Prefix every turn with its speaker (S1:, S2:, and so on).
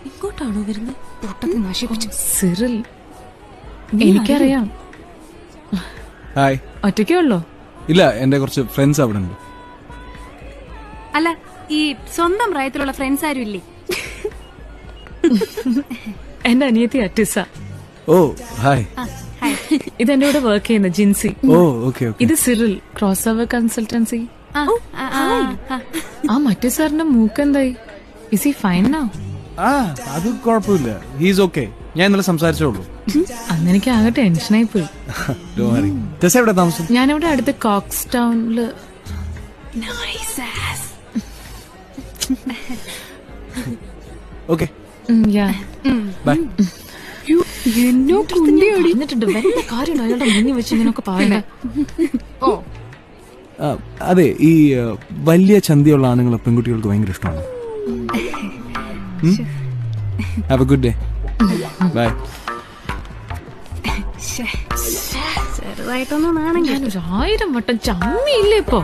S1: ഇങ്ങോട്ടാണോ വരുന്നത്?
S2: പൊട്ടത്തിൽ നശിപ്പിച്ചു.
S3: സിറിൽ, എനിക്കറിയാം.
S4: ഹായ്.
S3: ഒറ്റയ്ക്കേ ഉള്ളോ?
S4: ഇല്ല, എന്റെ കുറച്ച് ഫ്രണ്ട്സ് അവിടെ ഉണ്ട്.
S2: അല്ല, ഈ സ്വന്തം പ്രായത്തിലുള്ള ഫ്രണ്ട്സ് ആരും ഇല്ലേ?
S3: എന്റെ അനിയത്തി അറ്റിസ.
S4: ഓ ഹായ്.
S3: ഇതെന്റെ കൂടെ വർക്ക് ചെയ്യുന്ന ജിൻസി.
S4: Oh okay okay.
S3: ഇത് സിറിൽ, ക്രോസ് ഓവർ കൺസൾട്ടൻസി. ആ മറ്റേ സാറിന്റെ മൂക്കെന്തായി? Is he fine now?
S4: ആ അത് കുഴപ്പമില്ല, ഹീസ് ഓക്കെ. ഞാൻ ഇന്നലെ സംസാരിച്ചോളൂ.
S3: അന്ന് എനിക്ക് ആകെ ടെൻഷനായി പോയി.
S4: എവിടെ താമസം?
S3: ഞാനിവിടെ അടുത്ത് കോക്സ് ടൗണില്.
S4: Okay bye.
S3: എന്നിട്ടുണ്ട് വല്ല കാര്യം അയാളുടെ മുന്നിൽ വെച്ച് ഇങ്ങനെയൊക്കെ പറയണേ.
S4: അതെ, ഈ വലിയ ചന്തിയുള്ള ആണുങ്ങളെ പെൺകുട്ടികൾക്ക് ഭയങ്കര ഇഷ്ടമാണ്. Have a good day. Bye.
S2: ചെറുതായിട്ടൊന്നും ആണെങ്കിൽ
S3: ഞാനൊരു 1000 വട്ടം ചമ്മിയില്ലേ ഇപ്പൊ.